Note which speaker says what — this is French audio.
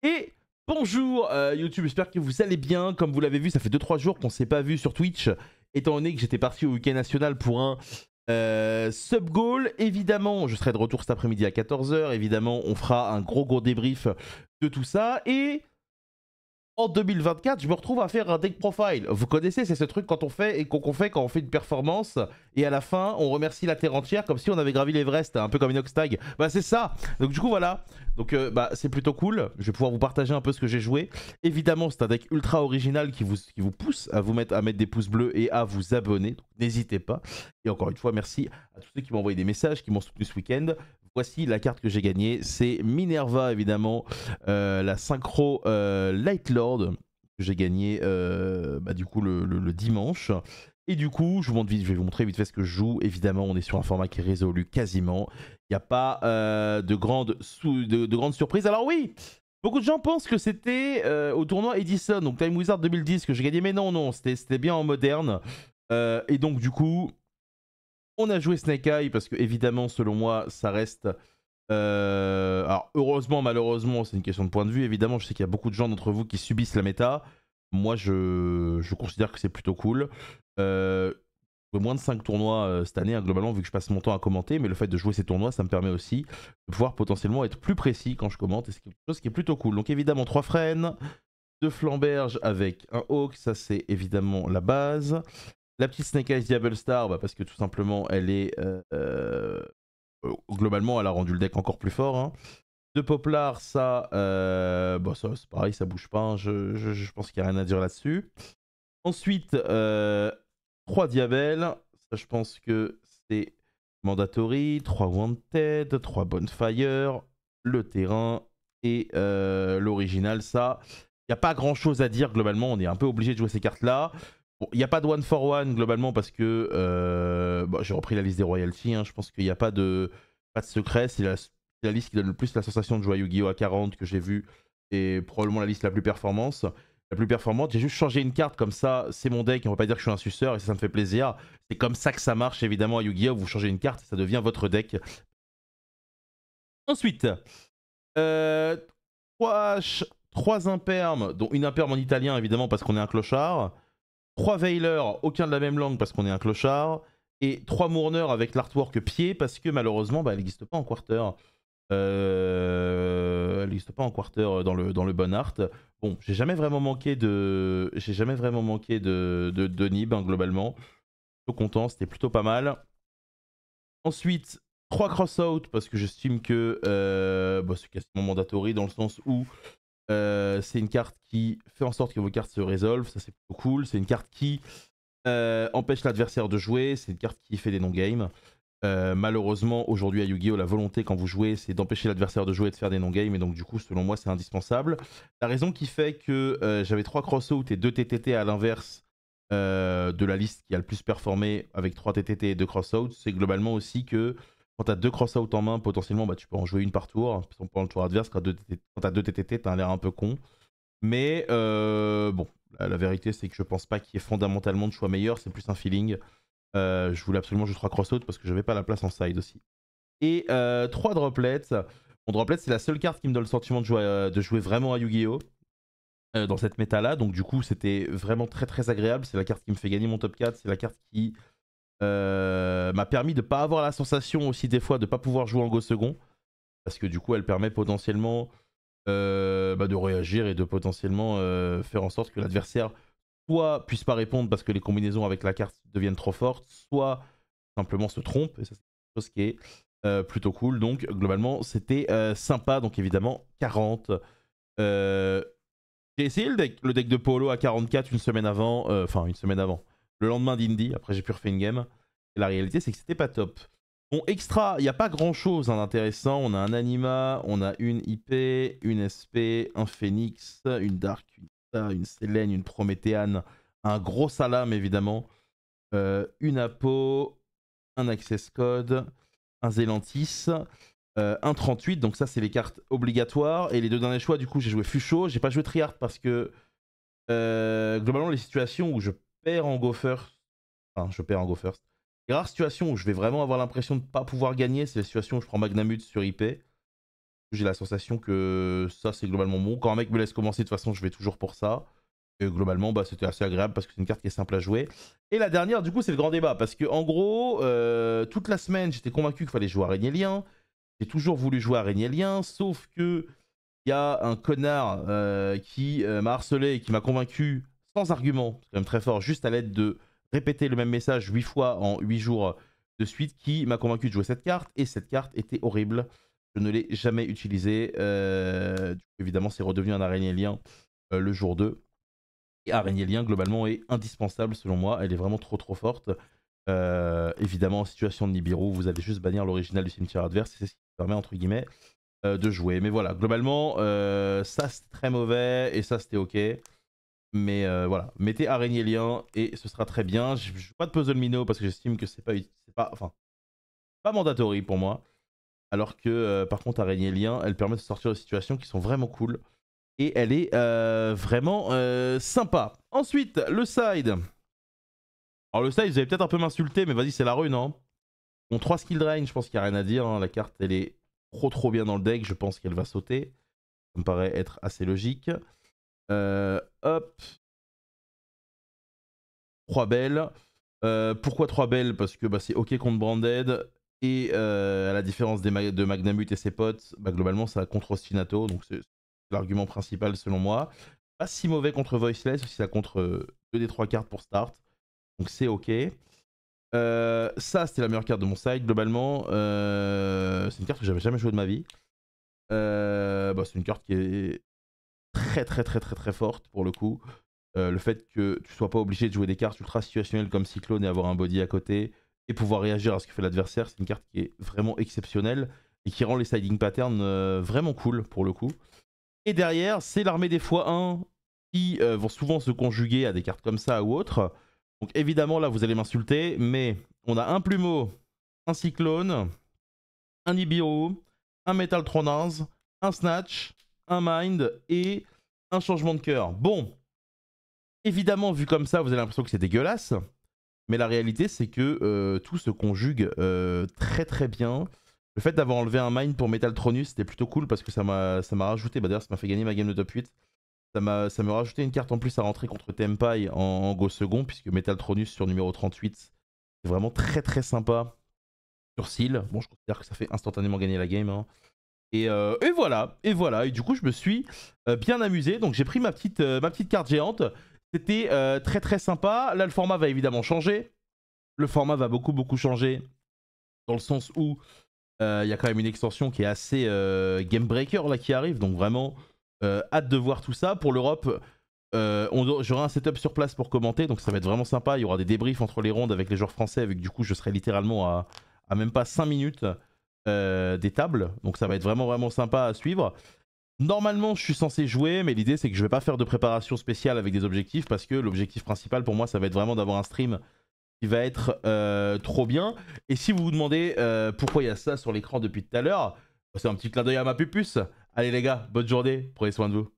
Speaker 1: Et bonjour YouTube, j'espère que vous allez bien. Comme vous l'avez vu, ça fait 2-3 jours qu'on ne s'est pas vu sur Twitch, étant donné que j'étais parti au week-end national pour un sub goal. Évidemment, je serai de retour cet après-midi à 14 h. Évidemment, on fera un gros débrief de tout ça. Et en 2024, je me retrouve à faire un deck profile. Vous connaissez, c'est ce truc quand on fait et qu'on fait quand on fait une performance et à la fin, on remercie la terre entière comme si on avait gravi l'Everest, un peu comme Inox Tag. Bah c'est ça. Donc du coup voilà. Donc bah c'est plutôt cool. Je vais pouvoir vous partager un peu ce que j'ai joué. Évidemment, c'est un deck ultra original qui vous pousse à mettre des pouces bleus et à vous abonner. Donc n'hésitez pas. Et encore une fois, merci à tous ceux qui m'ont envoyé des messages, qui m'ont soutenu ce week-end. Voici la carte que j'ai gagnée. C'est Minerva évidemment. La synchro Light Lord que j'ai gagné du coup le dimanche. Et du coup, je vais vous montrer vite fait ce que je joue. Évidemment, on est sur un format qui est résolu quasiment. Il n'y a pas de grandes surprises. Alors oui, beaucoup de gens pensent que c'était au tournoi Edison, donc Time Wizard 2010 que j'ai gagné. Mais non, c'était bien en moderne. Et donc du coup, on a joué Snake Eye parce que évidemment, selon moi, ça reste alors heureusement, malheureusement, c'est une question de point de vue. Évidemment, je sais qu'il y a beaucoup de gens d'entre vous qui subissent la méta. Moi, je considère que c'est plutôt cool. Moins de 5 tournois cette année, hein, globalement, vu que je passe mon temps à commenter. Mais le fait de jouer ces tournois, ça me permet aussi de pouvoir potentiellement être plus précis quand je commente. Et c'est quelque chose qui est plutôt cool. Donc évidemment, 3 frênes, 2 flamberges avec un hawk. Ça, c'est évidemment la base. La petite Snake Eyes Diable Star, parce que tout simplement, elle est globalement, elle a rendu le deck encore plus fort. Hein. De Poplar, ça c'est pareil, ça bouge pas. Hein. Je pense qu'il n'y a rien à dire là-dessus. Ensuite, 3 Diabelles. Ça, je pense que c'est mandatory. 3 Wanted, 3 Bonfire, le terrain et l'original. Ça, il n'y a pas grand-chose à dire globalement. On est un peu obligé de jouer ces cartes-là. Bon, il n'y a pas de one for one globalement parce que j'ai repris la liste des royalties. Hein. Je pense qu'il n'y a pas de secret. C'est la liste qui donne le plus la sensation de jouer à Yu-Gi-Oh! À 40 que j'ai vu et probablement la liste la plus performante. J'ai juste changé une carte comme ça, c'est mon deck, on va pas dire que je suis un suceur et ça me fait plaisir. C'est comme ça que ça marche évidemment à Yu-Gi-Oh! Vous changez une carte et ça devient votre deck. Ensuite, euh, 3 impermes, dont une imperme en italien évidemment parce qu'on est un clochard. 3 Veilers, aucun de la même langue parce qu'on est un clochard. Et 3 Mourneurs avec l'artwork pied parce que malheureusement elle n'existe pas en quarter. Elle n'existe pas en quarter dans le bon art. Bon, j'ai jamais vraiment manqué de nib hein, globalement. Plutôt content, c'était plutôt pas mal. Ensuite, 3 cross-out parce que j'estime que c'est quasiment mandatory dans le sens où c'est une carte qui fait en sorte que vos cartes se résolvent. Ça, c'est plutôt cool. C'est une carte qui empêche l'adversaire de jouer. C'est une carte qui fait des non-games. Malheureusement, aujourd'hui à Yu-Gi-Oh! La volonté quand vous jouez, c'est d'empêcher l'adversaire de jouer et de faire des non-games. Et donc, du coup, selon moi, c'est indispensable. La raison qui fait que j'avais 3 cross-out et 2 TTT à l'inverse de la liste qui a le plus performé avec 3 TTT et 2 cross-out, c'est globalement aussi que quand tu as 2 cross-out en main, potentiellement, tu peux en jouer une par tour. Pendant le tour adverse, quand tu as 2 TTT, tu as un l'air un peu con. Mais bon, la vérité, c'est que je pense pas qu'il y ait fondamentalement de choix meilleur. C'est plus un feeling. Je voulais absolument jouer 3 cross-out parce que j'avais pas la place en side aussi. Et 3 droplets. Mon droplet, c'est la seule carte qui me donne le sentiment de jouer vraiment à Yu-Gi-Oh! Dans cette méta là. Donc du coup, c'était vraiment très agréable. C'est la carte qui me fait gagner mon top 4. C'est la carte qui m'a permis de pas avoir la sensation aussi des fois de pas pouvoir jouer en go second. Parce que du coup, elle permet potentiellement de réagir et de potentiellement faire en sorte que l'adversaire soit puisse pas répondre parce que les combinaisons avec la carte deviennent trop fortes, soit simplement se trompe. Et ça, c'est quelque chose qui est plutôt cool. Donc, globalement, c'était sympa. Donc, évidemment, 40. Euh, j'ai essayé le deck de Polo à 44 une semaine avant. Enfin, une semaine avant. Le lendemain d'Indy. Après, j'ai pu refaire une game. Et la réalité, c'est que c'était pas top. Bon, extra, il n'y a pas grand chose d'intéressant. On a un Anima, on a une IP, une SP, un Phoenix, une Dark, une Ita, une Selene, une Prométhéane, un gros Salam évidemment, une Apo, un Access Code, un Zelantis, un 38. Donc, ça, c'est les cartes obligatoires. Et les deux derniers choix, du coup, j'ai joué Fuchsia. J'ai pas joué Triart parce que globalement, les situations où je perds en Go First, enfin, je perds en Go First. Les rares situations où je vais vraiment avoir l'impression de ne pas pouvoir gagner, c'est les situations où je prends Magnamut sur IP. J'ai la sensation que ça, c'est globalement bon. Quand un mec me laisse commencer, de toute façon, je vais toujours pour ça. Et globalement, bah, c'était assez agréable parce que c'est une carte qui est simple à jouer. Et la dernière, du coup, c'est le grand débat. Parce que en gros, toute la semaine, j'étais convaincu qu'il fallait jouer à Régnélien. J'ai toujours voulu jouer à Régnélien, sauf que il y a un connard qui m'a harcelé et qui m'a convaincu sans argument, c'est quand même très fort, juste à l'aide de répéter le même message 8 fois en 8 jours de suite, qui m'a convaincu de jouer cette carte. Et cette carte était horrible. Je ne l'ai jamais utilisée. Évidemment, c'est redevenu un Arénielien le jour 2. Et Arénielien, globalement, est indispensable selon moi. Elle est vraiment trop forte. Évidemment, en situation de Nibiru, vous allez juste bannir l'original du cimetière adverse. Et c'est ce qui permet, entre guillemets, de jouer. Mais voilà, globalement, ça c'était très mauvais et ça c'était ok. Mais voilà, mettez Arénielien et ce sera très bien. Je joue pas de puzzle minnow parce que j'estime que c'est pas mandatory pour moi. Alors que par contre Arénielien, elle permet de sortir de situations qui sont vraiment cool. Et elle est vraiment sympa. Ensuite, le side. Alors le side, vous allez peut-être un peu m'insulter, mais vas-y, c'est la rune. Hein. Bon, 3 skill drain, je pense qu'il n'y a rien à dire. Hein. La carte, elle est trop bien dans le deck. Je pense qu'elle va sauter. Ça me paraît être assez logique. Hop. 3 belles. Pourquoi 3 belles? Parce que bah, c'est ok contre Branded. Et à la différence de Magnamut et ses potes, bah, globalement ça contre Ostinato. Donc c'est l'argument principal selon moi. Pas si mauvais contre Voiceless, aussi ça contre 2 des 3 cartes pour start. Donc c'est ok. Ça c'était la meilleure carte de mon side globalement. C'est une carte que j'avais jamais joué de ma vie. Bah, c'est une carte qui est très forte pour le coup. Le fait que tu sois pas obligé de jouer des cartes ultra situationnelles comme Cyclone et avoir un body à côté et pouvoir réagir à ce que fait l'adversaire, c'est une carte qui est vraiment exceptionnelle et qui rend les siding patterns vraiment cool pour le coup. Et derrière, c'est l'armée des x1 qui vont souvent se conjuguer à des cartes comme ça ou autres. Donc évidemment là vous allez m'insulter, mais on a un Plumeau, un Cyclone, un Nibiru, un Metal Tronaz, un Snatch, un Mind et un changement de cœur. Bon, évidemment, vu comme ça, vous avez l'impression que c'est dégueulasse. Mais la réalité, c'est que tout se conjugue très bien. Le fait d'avoir enlevé un Mind pour Metaltronus, c'était plutôt cool parce que ça m'a rajouté. Bah, d'ailleurs, ça m'a fait gagner ma game de top 8. Ça m'a rajouté une carte en plus à rentrer contre Tempai en go second, puisque Metaltronus sur numéro 38, c'est vraiment très sympa sur Seal. Bon, je considère que ça fait instantanément gagner la game. Hein. Et voilà. Et du coup, je me suis bien amusé. Donc, j'ai pris ma petite carte géante. C'était très sympa. Là, le format va évidemment changer. Le format va beaucoup changer. Dans le sens où il y a quand même une extension qui est assez game breaker là, qui arrive. Donc, vraiment, hâte de voir tout ça. Pour l'Europe, j'aurai un setup sur place pour commenter. Donc, ça va être vraiment sympa. Il y aura des débriefs entre les rondes avec les joueurs français. Avec du coup, je serai littéralement à même pas 5 minutes des tables. Donc, ça va être vraiment sympa à suivre. Normalement, je suis censé jouer, mais l'idée, c'est que je vais pas faire de préparation spéciale avec des objectifs parce que l'objectif principal pour moi, ça va être vraiment d'avoir un stream qui va être trop bien. Et si vous vous demandez pourquoi il y a ça sur l'écran depuis tout à l'heure, c'est un petit clin d'œil à ma pupus. Allez les gars, bonne journée, prenez soin de vous.